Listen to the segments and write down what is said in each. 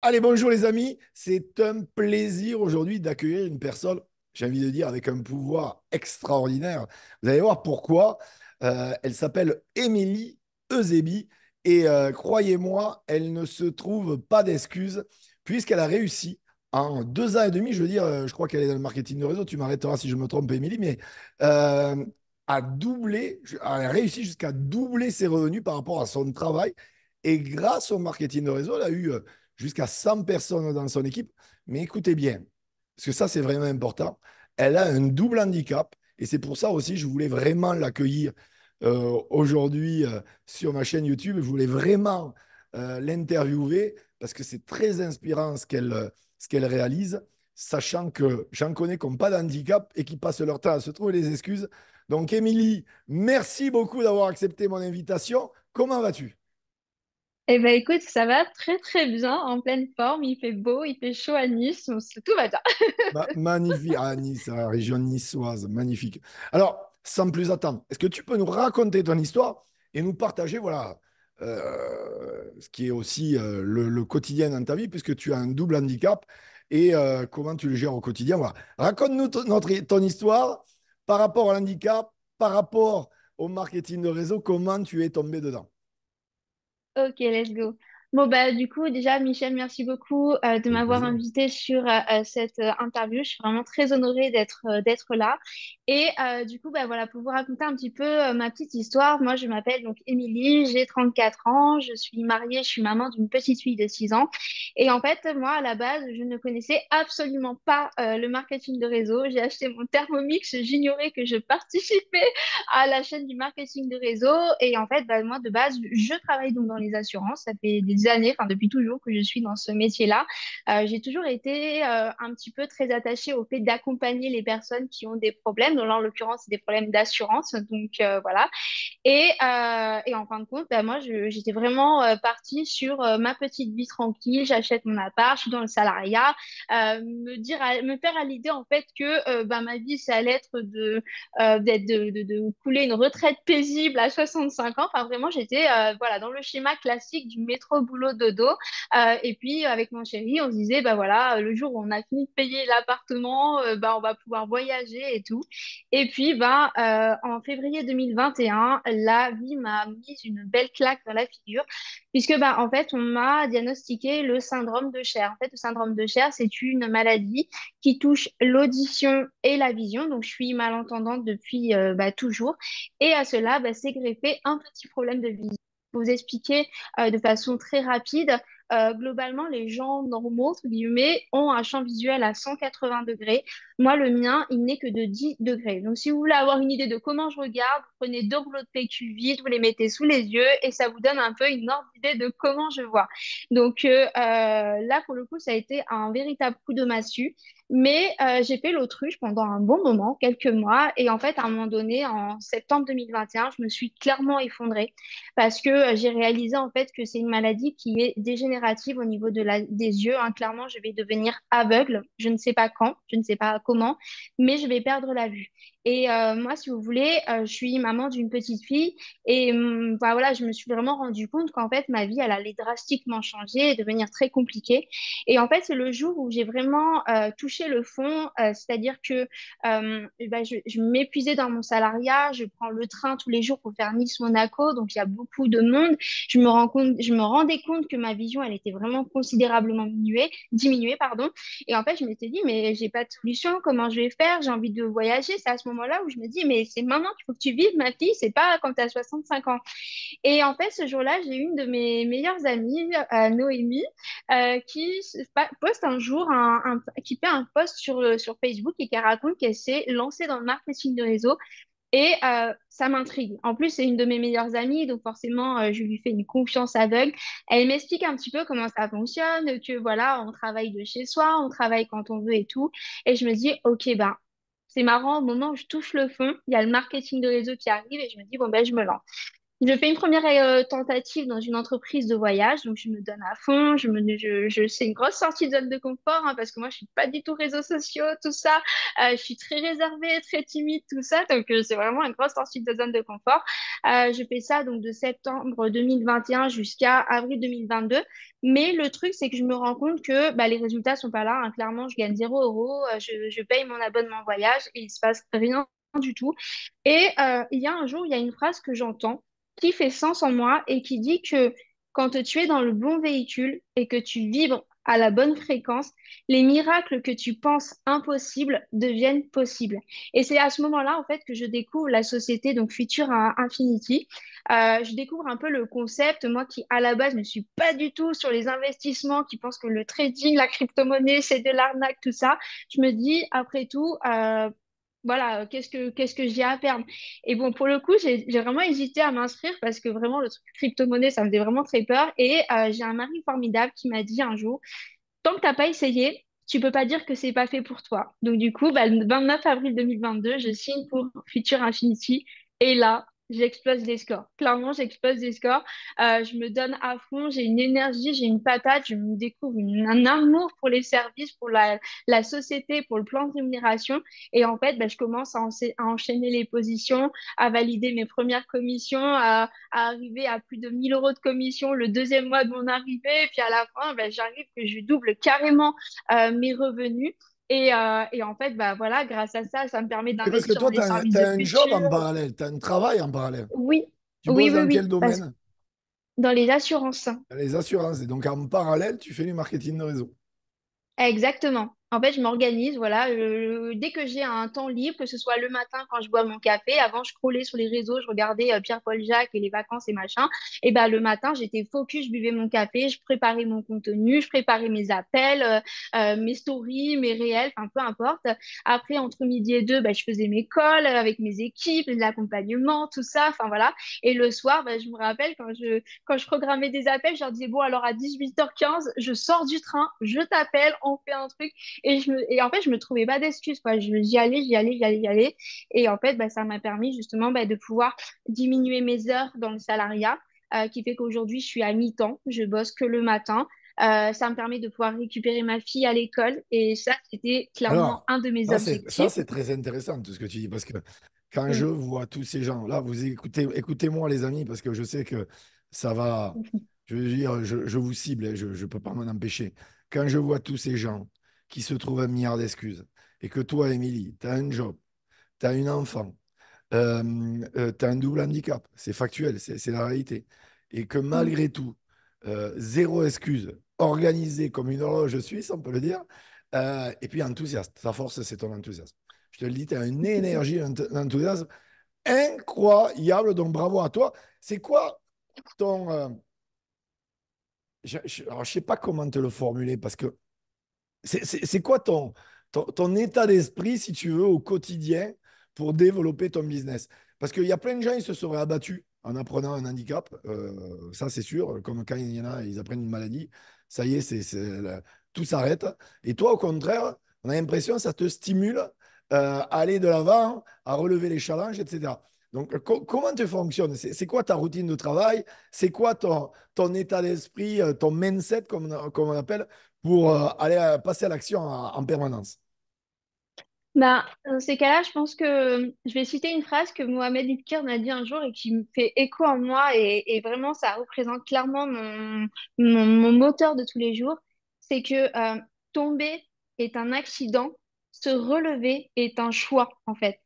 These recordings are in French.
Allez, bonjour les amis. C'est un plaisir aujourd'hui d'accueillir une personne, j'ai envie de dire, avec un pouvoir extraordinaire. Vous allez voir pourquoi. Elle s'appelle Émilie Eusébi et croyez-moi, elle ne se trouve pas d'excuses puisqu'elle a réussi en 2 ans et demi, je veux dire, je crois qu'elle est dans le marketing de réseau, tu m'arrêteras si je me trompe, Émilie, mais à doubler, elle a réussi jusqu'à doubler ses revenus par rapport à son travail. Et grâce au marketing de réseau, elle a eu jusqu'à 100 personnes dans son équipe. Mais écoutez bien, parce que ça, c'est vraiment important. Elle a un double handicap. Et c'est pour ça aussi, je voulais vraiment l'accueillir aujourd'hui sur ma chaîne YouTube. Je voulais vraiment l'interviewer parce que c'est très inspirant ce qu'elle réalise, sachant que j'en connais qui n'ont pas d'handicap et qui passent leur temps à se trouver des excuses. Donc, Émilie, merci beaucoup d'avoir accepté mon invitation. Comment vas-tu? Eh ben écoute, ça va très très bien, en pleine forme, il fait beau, il fait chaud à Nice, tout va bien. Magnifique. Ah, Nice, la région niçoise, magnifique. Alors, sans plus attendre, est-ce que tu peux nous raconter ton histoire et nous partager, voilà, ce qui est aussi le quotidien dans ta vie, puisque tu as un double handicap et comment tu le gères au quotidien. Voilà. Raconte-nous ton histoire par rapport à l'handicap, par rapport au marketing de réseau, comment tu es tombé dedans. Ok, let's go. Bon, bah, du coup, déjà, Michel, merci beaucoup de Avec m'avoir plaisir. invité sur cette interview. Je suis vraiment très honorée d'être là. Et du coup, bah, voilà, pour vous raconter un petit peu ma petite histoire, moi, je m'appelle donc Émilie, j'ai 34 ans, je suis mariée, je suis maman d'une petite fille de 6 ans. Et en fait, moi, à la base, je ne connaissais absolument pas le marketing de réseau. J'ai acheté mon Thermomix, j'ignorais que je participais à la chaîne du marketing de réseau. Et en fait, bah, moi, de base, je travaille donc dans les assurances. Ça fait des années, enfin depuis toujours que je suis dans ce métier-là. J'ai toujours été un petit peu très attachée au fait d'accompagner les personnes qui ont des problèmes. Donc là, en l'occurrence, c'est des problèmes d'assurance. Donc voilà. Et en fin de compte, bah, moi, j'étais vraiment partie sur ma petite vie tranquille. J'achète mon appart, je suis dans le salariat. Me faire à l'idée, en fait, que bah, ma vie, ça allait être de couler une retraite paisible à 65 ans. Enfin, vraiment, j'étais voilà, dans le schéma classique du métro boulot dodo. Et puis, avec mon chéri, on se disait, bah voilà, le jour où on a fini de payer l'appartement, bah, on va pouvoir voyager et tout. Et puis, bah, en février 2021, la vie m'a mis une belle claque dans la figure, puisque, bah, en fait, on m'a diagnostiqué le syndrome de Cher. En fait, le syndrome de Cher, c'est une maladie qui touche l'audition et la vision. Donc, je suis malentendante depuis bah, toujours. Et à cela, bah, s'est greffé un petit problème de vision. Pour vous expliquer de façon très rapide, globalement, les gens normaux, entre guillemets, ont un champ visuel à 180 degrés. Moi, le mien, il n'est que de 10 degrés. Donc, si vous voulez avoir une idée de comment je regarde, vous prenez deux rouleaux de PQ vides, vous les mettez sous les yeux et ça vous donne un peu une ordre d'idée de comment je vois. Donc, là, pour le coup, ça a été un véritable coup de massue. Mais j'ai fait l'autruche pendant un bon moment, quelques mois. Et en fait, à un moment donné, en septembre 2021, je me suis clairement effondrée parce que j'ai réalisé en fait que c'est une maladie qui est dégénérative au niveau des yeux, hein. Clairement, je vais devenir aveugle. Je ne sais pas quand, je ne sais pas comment, mais je vais perdre la vue. Et moi, si vous voulez, je suis maman d'une petite fille et bah, voilà, je me suis vraiment rendu compte qu'en fait, ma vie, elle allait drastiquement changer et devenir très compliquée. Et en fait, c'est le jour où j'ai vraiment touché le fond, c'est-à-dire que bah, je m'épuisais dans mon salariat, je prends le train tous les jours pour faire Nice-Monaco, donc il y a beaucoup de monde. Je me rendais compte que ma vision, elle était vraiment considérablement diminuée, pardon. Et en fait, je m'étais dit, mais j'ai pas de solution, comment je vais faire? J'ai envie de voyager. C'est à ce moment-là où je me dis, mais c'est maintenant qu'il faut que tu vives, ma fille, c'est pas quand tu as 65 ans. Et en fait, ce jour-là, j'ai une de mes meilleures amies, Noémie, qui poste un jour, qui fait un post sur Facebook et qui raconte qu'elle s'est lancée dans le marketing de réseau. Et ça m'intrigue. En plus, c'est une de mes meilleures amies, donc forcément, je lui fais une confiance aveugle. Elle m'explique un petit peu comment ça fonctionne, que voilà, on travaille de chez soi, on travaille quand on veut et tout. Et je me dis, ok, ben, c'est marrant, au moment où je touche le fond, il y a le marketing de réseau qui arrive et je me dis, bon, ben, je me lance. Je fais une première tentative dans une entreprise de voyage, donc je me donne à fond. C'est une grosse sortie de zone de confort hein, parce que moi je suis pas du tout réseaux sociaux, tout ça. Je suis très réservée, très timide, tout ça. Donc c'est vraiment une grosse sortie de zone de confort. Je fais ça donc de septembre 2021 jusqu'à avril 2022. Mais le truc c'est que je me rends compte que bah, les résultats sont pas là, hein. Clairement, je gagne 0 euros. Je paye mon abonnement voyage et il se passe rien du tout. Et il y a un jour, il y a une phrase que j'entends qui fait sens en moi et qui dit que quand tu es dans le bon véhicule et que tu vibres à la bonne fréquence, les miracles que tu penses impossibles deviennent possibles. Et c'est à ce moment-là, en fait, que je découvre la société, donc Future Infinity. Je découvre un peu le concept, moi qui, à la base, ne suis pas du tout sur les investissements, qui pense que le trading, la crypto-monnaie, c'est de l'arnaque, tout ça. Je me dis, après tout, voilà, qu'est-ce que j'ai à perdre? Et bon, pour le coup, j'ai vraiment hésité à m'inscrire parce que vraiment, le truc crypto-monnaie, ça me faisait vraiment très peur. Et j'ai un mari formidable qui m'a dit un jour, tant que t'as pas essayé, tu peux pas dire que c'est pas fait pour toi. Donc du coup, bah, le 29 avril 2022, je signe pour Future Infinity. Et là, j'explose les scores. Clairement, j'explose les scores. Je me donne à fond, j'ai une énergie, j'ai une patate, je me découvre un amour pour les services, pour la société, pour le plan de rémunération. Et en fait, bah, je commence à enchaîner les positions, à valider mes premières commissions, à arriver à plus de 1 000 euros de commission le deuxième mois de mon arrivée. Et puis à la fin, ben, j'arrive que je double carrément mes revenus. Et en fait, bah, voilà, grâce à ça, ça me permet Et parce que d'investir dans toi, tu les as, services de un job en futur. parallèle, tu as un travail en parallèle. Oui, Tu oui, bosses oui, dans quel oui, parce que domaine? dans les assurances. Les assurances. Et donc, en parallèle, tu fais du marketing de réseau. Exactement. En fait, je m'organise, voilà. Dès que j'ai un temps libre, que ce soit le matin quand je bois mon café, avant je scrollais sur les réseaux, je regardais Pierre-Paul Jacques et les vacances et machin. Et ben le matin, j'étais focus, je buvais mon café, je préparais mon contenu, je préparais mes appels, mes stories, mes réels, enfin peu importe. Après, entre midi et deux, ben, je faisais mes calls avec mes équipes, l'accompagnement, tout ça, enfin voilà. Et le soir, ben, je me rappelle quand je programmais des appels, je leur disais, bon, alors à 18h15, je sors du train, je t'appelle, on fait un truc. Et en fait, je me trouvais pas d'excuses, quoi. J'y allais, j'y allais, j'y allais, j'y allais. Et en fait, bah, ça m'a permis justement bah, de pouvoir diminuer mes heures dans le salariat, qui fait qu'aujourd'hui, je suis à mi-temps, je bosse que le matin. Ça me permet de pouvoir récupérer ma fille à l'école. Et ça, c'était clairement Alors, un de mes ça, objectifs. c'est très intéressant, tout ce que tu dis, parce que quand je Mm. vois tous ces gens, là, vous écoutez-moi, les amis, parce que je sais que ça va, je veux dire, je vous cible, et je ne peux pas m'en empêcher. Quand je vois tous ces gens qui se trouvent un milliard d'excuses, et que toi, Émilie, tu as un job, tu as une enfant, tu as un double handicap, c'est factuel, c'est la réalité, et que Mm. malgré tout, zéro excuse, organisé comme une horloge suisse, on peut le dire, et puis enthousiaste. Ta force, c'est ton enthousiasme. Je te le dis, tu as une énergie, un enthousiasme incroyable, donc bravo à toi. C'est quoi ton... alors, je sais pas comment te le formuler, parce que c'est quoi ton état d'esprit, si tu veux, au quotidien pour développer ton business? Parce qu'il y a plein de gens, ils se seraient abattus en apprenant un handicap, ça c'est sûr, comme quand il y en a, ils apprennent une maladie, ça y est, tout s'arrête. Et toi, au contraire, on a l'impression que ça te stimule à aller de l'avant, à relever les challenges, etc. Donc, comment tu fonctionnes? C'est quoi ta routine de travail? C'est quoi ton état d'esprit, ton mindset, comme on appelle, pour aller passer à l'action en permanence. Bah, dans ces cas-là, je pense que je vais citer une phrase que Mohamed Iqbal m'a dit un jour et qui me fait écho en moi et vraiment ça représente clairement mon moteur de tous les jours. C'est que tomber est un accident, se relever est un choix en fait.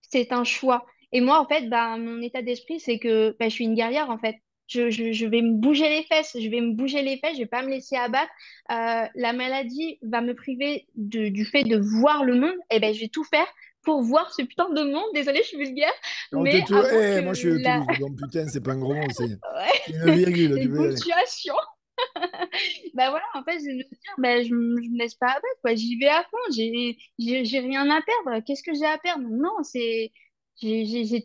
C'est un choix. Et moi, en fait, bah, mon état d'esprit, c'est que bah, je suis une guerrière, en fait. Je vais me bouger les fesses, je vais me bouger les fesses, je vais pas me laisser abattre. La maladie va me priver du fait de voir le monde, et ben je vais tout faire pour voir ce putain de monde. Désolée, je suis vulgaire, Alors, mais avant que moi, je suis de la... Toulouse, donc putain, c'est pas un gros mot, c'est une Ouais, virgule, tu les peux y aller. ponctuations. Bah voilà, en fait, c'est de me dire, bah, je me laisse pas abattre, quoi. J'y vais à fond, j'ai rien à perdre. Qu'est-ce que j'ai à perdre? Non, j'ai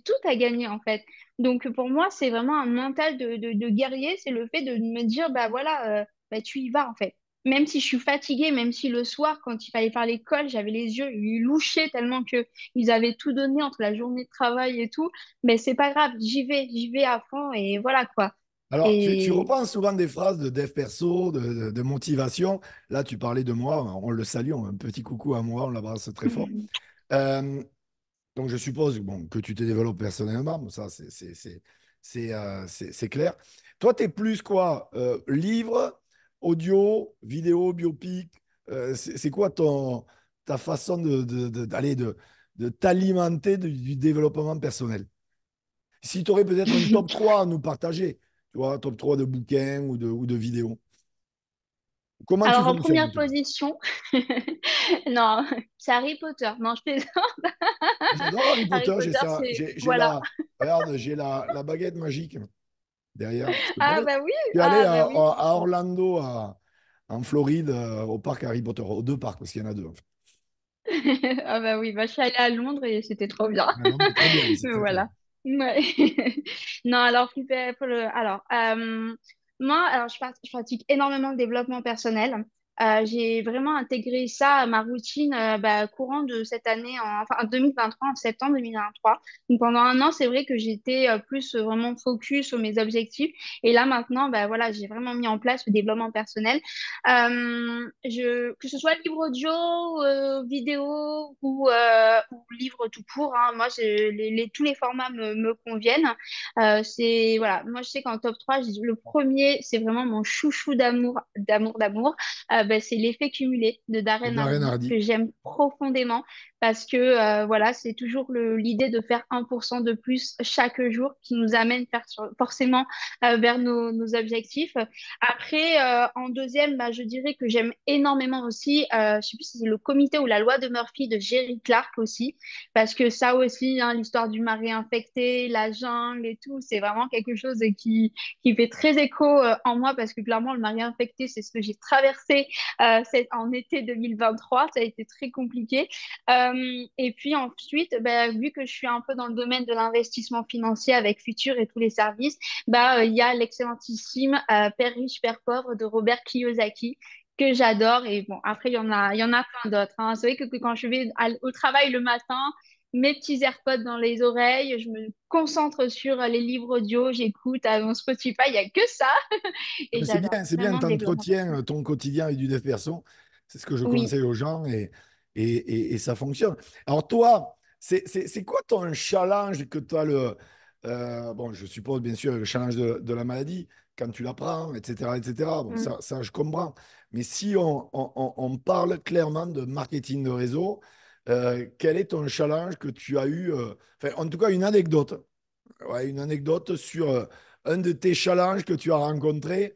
tout à gagner, en fait. Donc, pour moi, c'est vraiment un mental de guerrier, c'est le fait de me dire, bah voilà, bah, tu y vas, en fait. même si je suis fatiguée, même si le soir, quand il fallait faire l'école, j'avais les yeux louchés tellement que ils avaient tout donné entre la journée de travail et tout. Mais c'est pas grave, j'y vais à fond et voilà quoi. Alors, tu Et reprends souvent des phrases de dev perso, de motivation. Là, tu parlais de moi, on le salue, un petit coucou à moi, on l'embrasse très fort. Euh, donc, je suppose bon, que tu te développes personnellement, bon, ça, c'est clair. Toi, tu es plus quoi? Livre, audio, vidéo, biopic? C'est quoi ta façon de t'alimenter du développement personnel? Si tu aurais peut-être un top 3 à nous partager, tu vois, top 3 de bouquins ou de vidéos. Comment tu alors en fonctionnes première plutôt? position, non, c'est Harry Potter. Non, je plaisante. J'adore Harry Harry Potter, j'ai Potter, ça, c'est voilà. regarde, j'ai la baguette magique derrière. Je te Ah promets. bah oui, Je suis allé ah bah oui. à Bon. Orlando, en Floride, au parc Harry Potter, aux deux parcs, parce qu'il y en a deux, en fait. Ah bah oui, bah, je suis allée à Londres et c'était trop bien. Ah non, mais très bien, c'est Mais très clair. voilà. Ouais. Non, alors, moi, alors, je pratique énormément de développement personnel. J'ai vraiment intégré ça à ma routine bah, courant de cette année, enfin en 2023, en septembre 2023. Donc, pendant un an, c'est vrai que j'étais plus vraiment focus sur mes objectifs. Et là, maintenant, bah, voilà, j'ai vraiment mis en place le développement personnel. Que ce soit livre audio, vidéo ou livre tout court, hein, moi, tous les formats me conviennent. Voilà, moi, je sais qu'en top 3 le premier, c'est vraiment mon chouchou d'amour. C'est L'effet cumulé de Darren Darren Hardy, Hardy. que j'aime profondément parce que voilà, c'est toujours l'idée de faire 1% de plus chaque jour qui nous amène forcément vers nos objectifs. Après, en deuxième, bah, je dirais que j'aime énormément aussi, je sais plus si c'est le comité ou la loi de Murphy de Jerry Clark aussi, parce que ça aussi, hein, l'histoire du mari infecté, la jungle et tout, c'est vraiment quelque chose qui fait très écho en moi, parce que clairement, le mari infecté, c'est ce que j'ai traversé en été 2023, ça a été très compliqué. Et puis ensuite, bah, vu que je suis un peu dans le domaine de l'investissement financier avec Futur et tous les services, bah, il y a l'excellentissime Père riche, Père pauvre de Robert Kiyosaki que j'adore. Et bon, après, il y en a plein d'autres, hein. C'est vrai que quand je vais au travail le matin, mes petits AirPods dans les oreilles, je me concentre sur les livres audio, j'écoute à mon Spotify, il n'y a que ça. Ah Et ben, j'adore. c'est bien, Vraiment tu développement entretiens personnel. ton quotidien avec du dev perso. C'est ce que je Oui. conseille aux gens et ça fonctionne. Alors toi, c'est quoi ton challenge que tu as bon, je suppose bien sûr le challenge de la maladie, quand tu la prends, etc., etc. Bon, Mm. ça je comprends. Mais si on parle clairement de marketing de réseau, quel est ton challenge que tu as eu, enfin, en tout cas une anecdote. Ouais, une anecdote sur un de tes challenges que tu as rencontré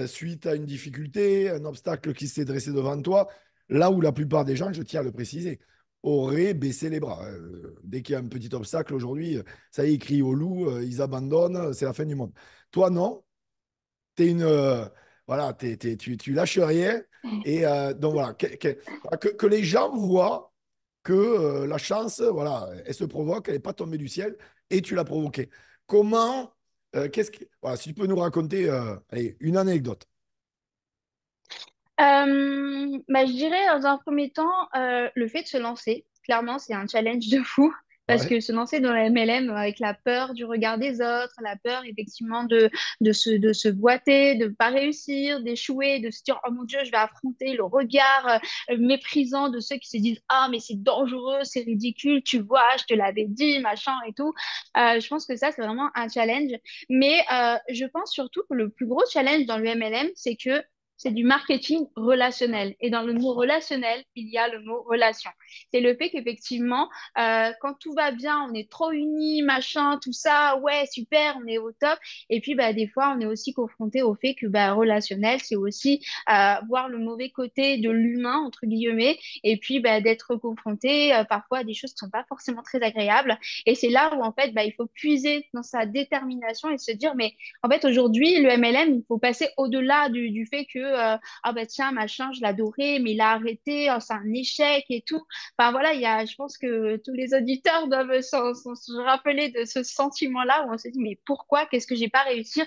suite à une difficulté, un obstacle qui s'est dressé devant toi, là où la plupart des gens, je tiens à le préciser, auraient baissé les bras. Dès qu'il y a un petit obstacle aujourd'hui, ça y est, ils crient au loup, ils abandonnent, c'est la fin du monde. Toi, non, t'es une, voilà, tu lâches rien. Et donc voilà, que les gens voient que la chance, voilà, elle se provoque, elle n'est pas tombée du ciel et tu l'as provoquée. Comment, voilà, si tu peux nous raconter allez, une anecdote. Bah, je dirais dans un premier temps, le fait de se lancer, clairement, c'est un challenge de fou. Parce Ouais. que se lancer dans la MLM avec la peur du regard des autres, la peur effectivement de se boiter, de ne pas réussir, d'échouer, de se dire, oh mon Dieu, je vais affronter le regard méprisant de ceux qui se disent, ah mais c'est dangereux, c'est ridicule, tu vois, je te l'avais dit, machin et tout. Je pense que ça, c'est vraiment un challenge. Mais je pense surtout que le plus gros challenge dans le MLM, c'est que c'est du marketing relationnel. Et dans le mot relationnel, il y a le mot relation. C'est le fait qu'effectivement, quand tout va bien, on est trop unis, machin, tout ça, ouais, super, on est au top. Et puis, bah, des fois, on est aussi confronté au fait que bah, relationnel, c'est aussi voir le mauvais côté de l'humain, entre guillemets, et puis bah, d'être confronté parfois à des choses qui ne sont pas forcément très agréables. Et c'est là où, en fait, bah, il faut puiser dans sa détermination et se dire, mais en fait, aujourd'hui, le MLM, il faut passer au-delà du fait que, ah bah tiens, machin, je l'adorais, mais il a arrêté, oh, c'est un échec et tout. Enfin voilà, je pense que tous les auditeurs doivent se rappeler de ce sentiment-là où on se dit, mais pourquoi? Qu'est-ce que j'ai pas réussi?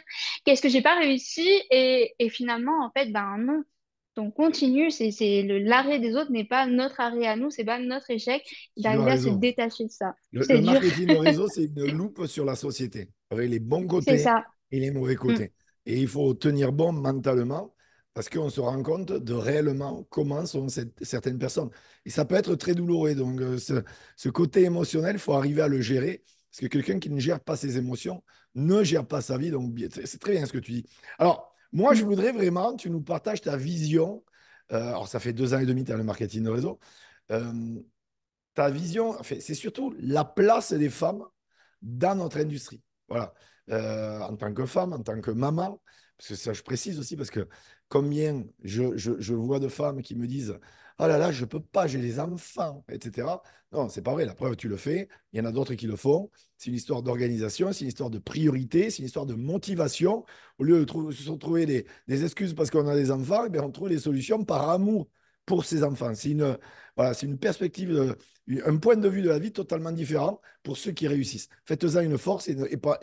Qu'est-ce que j'ai pas réussi? Et finalement, en fait, ben non. Donc, continue, l'arrêt des autres n'est pas notre arrêt à nous, c'est pas notre échec Tu as d'arriver à se raison. détacher de ça. Le C'est dur, marketing de réseau, c'est une loupe sur la société, avec les bons c'est côtés ça. et les mauvais Mm, côtés. Et il faut tenir bon mentalement parce qu'on se rend compte de réellement comment sont certaines personnes. Et ça peut être très douloureux. Donc, ce côté émotionnel, il faut arriver à le gérer. Parce que quelqu'un qui ne gère pas ses émotions ne gère pas sa vie. Donc, c'est très bien ce que tu dis. Alors, moi, je mm. voudrais vraiment que tu nous partages ta vision. Alors, ça fait 2 ans et demi que tu as le marketing de réseau. Euh, Ta vision, enfin, c'est surtout la place des femmes dans notre industrie. Voilà. En tant que femme, en tant que maman, parce que ça, je précise aussi, parce que combien je vois de femmes qui me disent: oh là là, je ne peux pas, j'ai les enfants, etc. Non, c'est pas vrai. La preuve, tu le fais. Il y en a d'autres qui le font. C'est une histoire d'organisation, c'est une histoire de priorité, c'est une histoire de motivation. Au lieu de se trouver des excuses parce qu'on a des enfants, eh bien, on trouve des solutions par amour pour ces enfants. Voilà, c'est une perspective, un point de vue de la vie totalement différent pour ceux qui réussissent. Faites-en une force et pas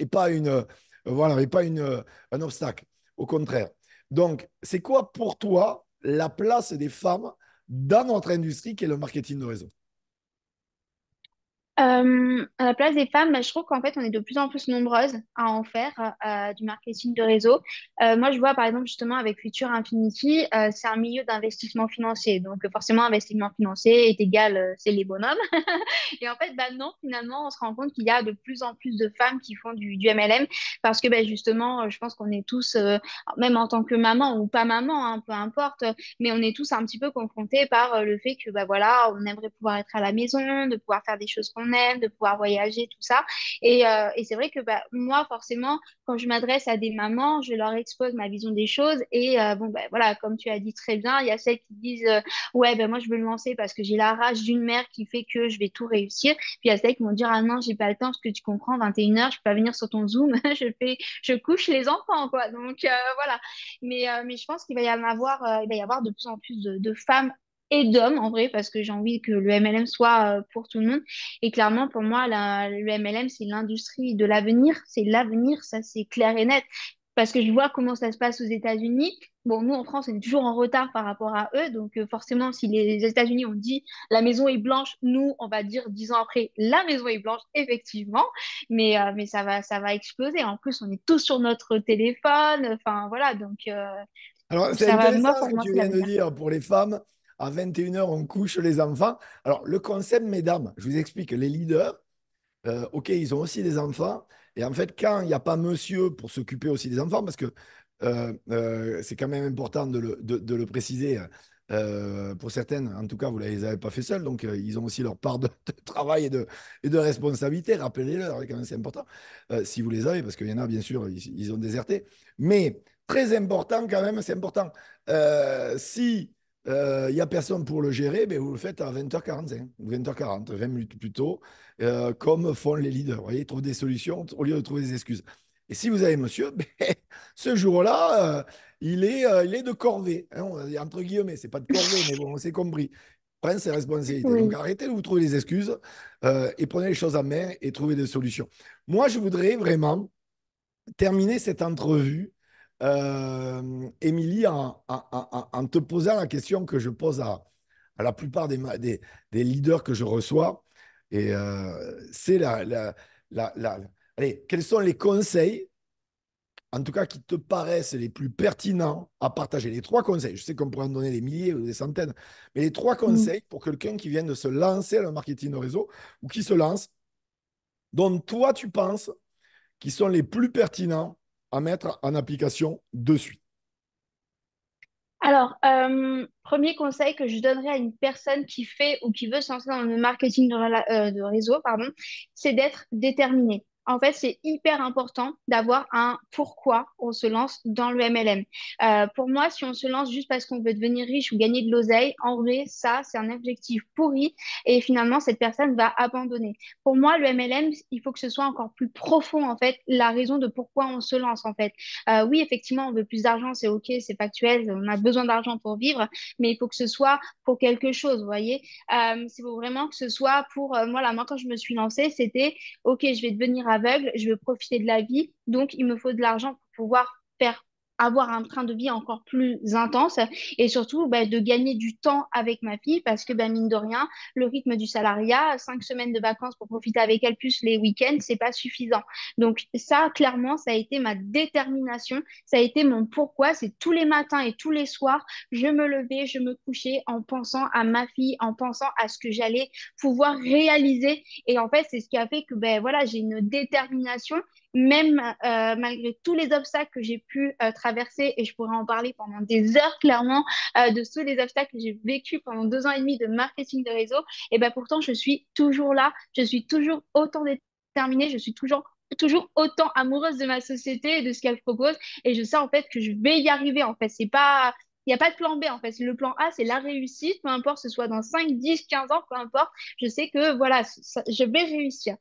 voilà, et pas un obstacle. Au contraire. Donc, c'est quoi pour toi la place des femmes dans notre industrie qui est le marketing de réseau? À la place des femmes, bah, je trouve qu'en fait, on est de plus en plus nombreuses à en faire du marketing de réseau. Moi, je vois par exemple justement avec Future Infinity, c'est un milieu d'investissement financier. Donc forcément, investissement financier est égal, c'est les bonhommes. Et en fait, bah non, finalement, on se rend compte qu'il y a de plus en plus de femmes qui font du MLM parce que bah, justement, je pense qu'on est tous, même en tant que maman ou pas maman, hein, peu importe, mais on est tous un petit peu confrontés par le fait que bah voilà, on aimerait pouvoir être à la maison, de pouvoir faire des choses qu'on aime, de pouvoir voyager, tout ça. Et c'est vrai que bah, moi, forcément, quand je m'adresse à des mamans, je leur expose ma vision des choses. Et bon, bah, voilà, comme tu as dit très bien, il y a celles qui disent ouais, ben moi, je veux me lancer parce que j'ai la rage d'une mère qui fait que je vais tout réussir. Puis il y a celles qui vont dire ah non, j'ai pas le temps parce que tu comprends, 21h, je peux pas venir sur ton Zoom, je couche les enfants, quoi. Donc voilà. Mais je pense qu'il va y en avoir, il va y avoir de plus en plus de femmes et d'hommes en vrai, parce que j'ai envie que le MLM soit pour tout le monde. Et clairement, pour moi, le MLM, c'est l'industrie de l'avenir. C'est l'avenir, ça c'est clair et net. Parce que je vois comment ça se passe aux États-Unis. Bon, nous, en France, on est toujours en retard par rapport à eux. Donc, forcément, si les États-Unis ont dit la maison est blanche, nous, on va dire 10 ans après, la maison est blanche, effectivement. Mais ça va exploser. En plus, on est tous sur notre téléphone. Enfin, voilà. Alors, Donc c'est ça va, moi, intéressant ce pour que moi, tu c'est viens de l'avenir. dire pour les femmes. À 21h, on couche les enfants. Alors, le concept, mesdames, je vous explique, les leaders, OK, ils ont aussi des enfants. Et en fait, quand il n'y a pas monsieur pour s'occuper aussi des enfants, parce que c'est quand même important de le préciser, pour certaines, en tout cas, vous ne les avez pas fait seuls, donc ils ont aussi leur part de travail et de responsabilité. Rappelez-leur, quand même, c'est important, si vous les avez, parce qu'il y en a, bien sûr, ils ont déserté. Mais très important quand même, c'est important. Si il n'y a personne pour le gérer, ben, vous le faites à 20h45 ou 20h40, 20 minutes plus tôt, comme font les leaders. Vous voyez, ils trouvent des solutions au lieu de trouver des excuses. Et si vous avez monsieur, ben, ce jour-là, il est de corvée. Hein, on va dire entre guillemets, c'est pas de corvée, mais bon, on s'est compris. Prends ses responsabilités. Donc Oui. arrêtez de vous trouver des excuses et prenez les choses en main et trouvez des solutions. Moi, je voudrais vraiment terminer cette entrevue, Émilie, en te posant la question que je pose à la plupart des leaders que je reçois. Et c'est allez, quels sont les conseils, en tout cas, qui te paraissent les plus pertinents à partager? Les trois conseils. Je sais qu'on pourrait en donner des milliers ou des centaines, mais les trois Mm. conseils pour quelqu'un qui vient de se lancer dans le marketing de réseau ou qui se lance, dont toi, tu penses qui sont les plus pertinents à mettre en application de suite. Alors, premier conseil que je donnerais à une personne qui fait ou qui veut se lancer dans le marketing de réseau, pardon, c'est d'être déterminé. En fait, c'est hyper important d'avoir un pourquoi on se lance dans le MLM. Pour moi, si on se lance juste parce qu'on veut devenir riche ou gagner de l'oseille, en vrai, ça, c'est un objectif pourri et finalement, cette personne va abandonner. Pour moi, le MLM, il faut que ce soit encore plus profond, en fait, la raison de pourquoi on se lance, en fait. Oui, effectivement, on veut plus d'argent, c'est OK, c'est factuel, on a besoin d'argent pour vivre, mais il faut que ce soit pour quelque chose, vous voyez. Il faut vraiment que ce soit pour, moi, là, moi, quand je me suis lancée, c'était, OK, je vais devenir aveugle, je veux profiter de la vie, donc il me faut de l'argent pour pouvoir faire avoir un train de vie encore plus intense et surtout bah, de gagner du temps avec ma fille parce que bah, mine de rien, le rythme du salariat, 5 semaines de vacances pour profiter avec elle plus les week-ends, c'est pas suffisant. Donc ça, clairement, ça a été ma détermination, ça a été mon pourquoi. C'est tous les matins et tous les soirs, je me levais, je me couchais en pensant à ma fille, en pensant à ce que j'allais pouvoir réaliser. Et en fait, c'est ce qui a fait que ben voilà, j'ai une détermination même malgré tous les obstacles que j'ai pu traverser, et je pourrais en parler pendant des heures clairement, de tous les obstacles que j'ai vécu pendant 2 ans et demi de marketing de réseau, et ben pourtant je suis toujours là, je suis toujours autant déterminée, je suis toujours autant amoureuse de ma société et de ce qu'elle propose, et je sais en fait que je vais y arriver en fait, c'est pas... Il n'y a pas de plan B en fait. Le plan A, c'est la réussite, peu importe ce soit dans 5, 10, 15 ans, peu importe. Je sais que voilà, je vais réussir.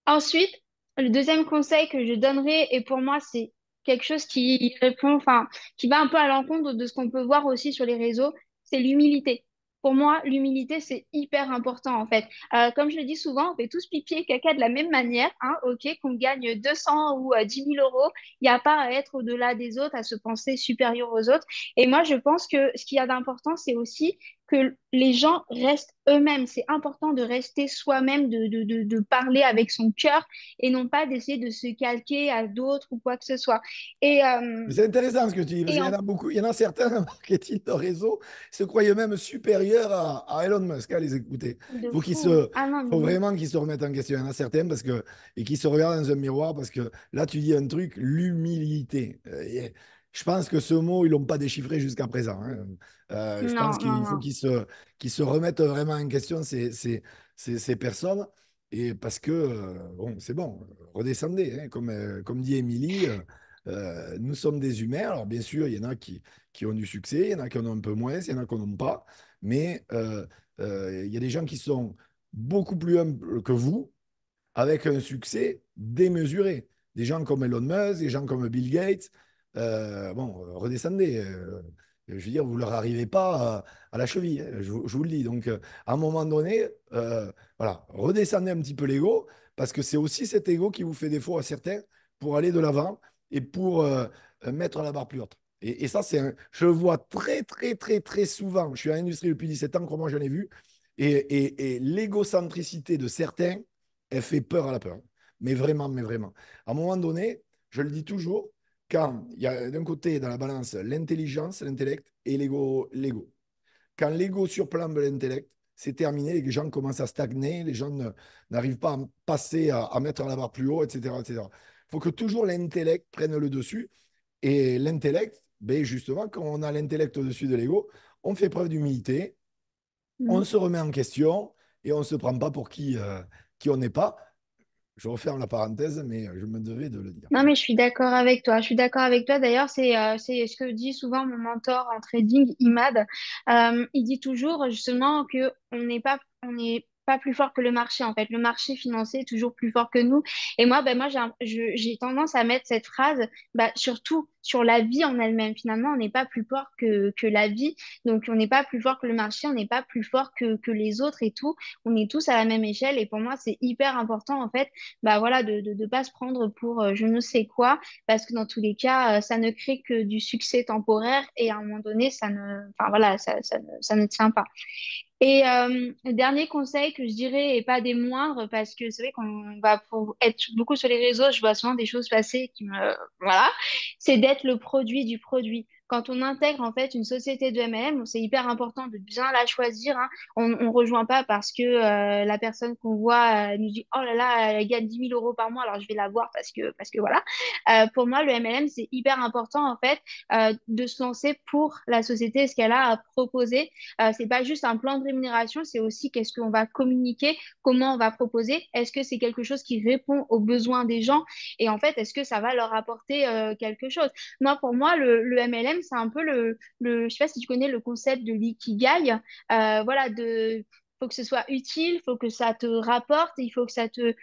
Ensuite, le deuxième conseil que je donnerais, et pour moi, c'est quelque chose qui répond, enfin, qui va un peu à l'encontre de ce qu'on peut voir aussi sur les réseaux, c'est l'humilité. Pour moi, l'humilité, c'est hyper important, en fait. Comme je le dis souvent, on fait tous pipi et caca de la même manière, hein, ok, qu'on gagne 200 ou 10 000 euros, il n'y a pas à être au-delà des autres, à se penser supérieur aux autres. Et moi, je pense que ce qu'il y a d'important, c'est aussi que les gens restent eux-mêmes. C'est important de rester soi-même, de parler avec son cœur et non pas d'essayer de se calquer à d'autres ou quoi que ce soit. Et, Mais c'est intéressant ce que tu dis, parce et qu'il y en en a beaucoup, il y en a certains en marketing de réseau se croyaient même supérieurs à Elon Musk, à les écouter. de Faut qu'ils fou. se, Ah non, faut mais vraiment qu'ils se remettent en question. Il y en a certains parce que, et qui se regardent dans un miroir parce que là, tu dis un truc, l'humilité. Et je pense que ce mot, ils l'ont pas déchiffré jusqu'à présent, hein. Je pense non, non, qu'il faut non. qu'ils se remettent vraiment en question ces personnes. Et parce que, bon, c'est bon, redescendez, hein, comme dit Émilie. Nous sommes des humains. Alors, bien sûr, il y en a qui ont du succès, il y en a qui en ont un peu moins, il y en a qui n'en ont pas. Mais il y a des gens qui sont beaucoup plus humbles que vous, avec un succès démesuré. Des gens comme Elon Musk, des gens comme Bill Gates. Bon, redescendez. Je veux dire, vous ne leur arrivez pas à la cheville, hein, je vous le dis. Donc, à un moment donné, voilà, redescendez un petit peu l'ego, parce que c'est aussi cet ego qui vous fait défaut à certains pour aller de l'avant et pour mettre la barre plus haute. Et ça, je le vois très, très, très, très souvent. Je suis à l'industrie depuis 17 ans, comment j'en ai vu. Et l'égocentricité de certains, elle fait peur à la peur. Mais vraiment, mais vraiment. À un moment donné, je le dis toujours, quand il y a d'un côté dans la balance l'intelligence, l'intellect et l'ego. Quand l'ego surplombe l'intellect, c'est terminé, les gens commencent à stagner, les gens n'arrivent pas à passer, à mettre la barre plus haut, etc., etc. Il faut que toujours l'intellect prenne le dessus. Et l'intellect, ben justement, quand on a l'intellect au-dessus de l'ego, on fait preuve d'humilité, on Mm. se remet en question et on ne se prend pas pour qui on n'est pas. Je referme la parenthèse, mais je me devais de le dire. Non, mais je suis d'accord avec toi. Je suis d'accord avec toi. D'ailleurs, c'est ce que dit souvent mon mentor en trading, Imad. Il dit toujours justement que on n'est pas plus fort que le marché. En fait, le marché financier est toujours plus fort que nous. Et moi, ben moi, j'ai tendance à mettre cette phrase, bah, surtout sur la vie en elle-même. Finalement, on n'est pas plus fort que la vie. Donc, on n'est pas plus fort que le marché. On n'est pas plus fort que les autres et tout. On est tous à la même échelle. Et pour moi, c'est hyper important, en fait, bah voilà, de pas se prendre pour je ne sais quoi, parce que dans tous les cas, ça ne crée que du succès temporaire et à un moment donné, enfin voilà, ça ne tient pas. Et le dernier conseil que je dirais, et pas des moindres, parce que c'est vrai qu'on va pour être beaucoup sur les réseaux, je vois souvent des choses passer qui me... Voilà, c'est d'être le produit du produit. Quand on intègre en fait une société de MLM, c'est hyper important de bien la choisir, hein. On ne rejoint pas parce que la personne qu'on voit nous dit oh là là, elle gagne 10 000 euros par mois, alors je vais la voir parce que voilà. Pour moi, le MLM, c'est hyper important en fait de se lancer pour la société, ce qu'elle a à proposer. C'est pas juste un plan de rémunération, c'est aussi qu'est-ce qu'on va communiquer, comment on va proposer, est-ce que c'est quelque chose qui répond aux besoins des gens et en fait, est-ce que ça va leur apporter quelque chose. Moi, pour moi, le MLM, c'est un peu je sais pas si tu connais le concept de l'ikigai, voilà, faut que ce soit utile, il faut que ça te rapporte, il faut que ça te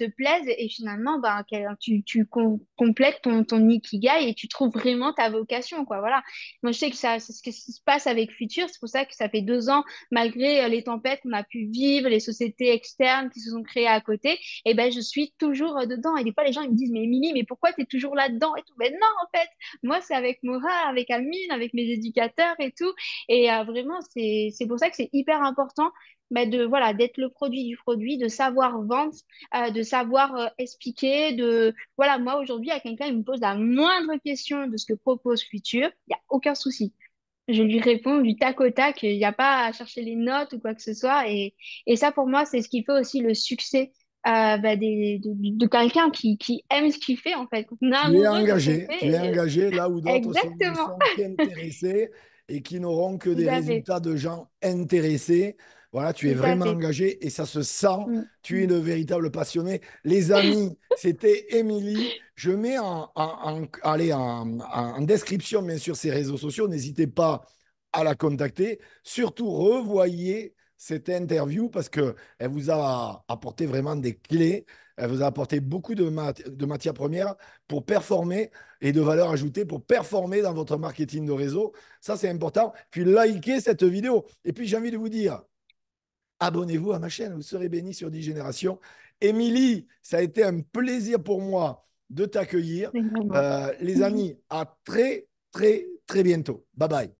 plaise. Et finalement, ben, complètes ton ikigai et tu trouves vraiment ta vocation, quoi. Voilà. Moi, je sais que ça, c'est ce qui se passe avec Futur. C'est pour ça que ça fait 2 ans, malgré les tempêtes qu'on a pu vivre, les sociétés externes qui se sont créées à côté, et ben, je suis toujours dedans. Et des fois, les gens ils me disent, mais Émilie, mais pourquoi tu es toujours là-dedans et tout? Ben non, en fait, moi, c'est avec Mora, avec Almine, avec mes éducateurs et tout. Et vraiment, c'est pour ça que c'est hyper important bah, voilà, d'être le produit du produit, de savoir vendre, de savoir expliquer. Voilà, moi, aujourd'hui, à quelqu'un, il me pose la moindre question de ce que propose Futur, il n'y a aucun souci. Je lui réponds du tac au tac, il n'y a pas à chercher les notes ou quoi que ce soit. Et ça, pour moi, c'est ce qui fait aussi le succès bah, de quelqu'un qui aime ce qu'il fait, en fait, qu'on est amoureux de ce qu'on fait. Tu es engagé là où d'autres ne Exactement, sont qu'intéressés et qui n'auront que tout des à fait, résultats de gens intéressés. Voilà, tu es tout à vraiment fait. engagé et ça se sent. Mm. Tu es le véritable passionné. Les amis, c'était Émilie. Je mets allez, en description, bien sûr, ses réseaux sociaux. N'hésitez pas à la contacter. Surtout, revoyez cette interview parce qu'elle vous a apporté vraiment des clés. Elle vous a apporté beaucoup de matières premières pour performer et de valeur ajoutée pour performer dans votre marketing de réseau. Ça, c'est important. Puis, likez cette vidéo. Et puis, j'ai envie de vous dire, abonnez-vous à ma chaîne. Vous serez bénis sur 10 générations. Émilie, ça a été un plaisir pour moi de t'accueillir. Également. Les amis, à très, très, très bientôt. Bye bye.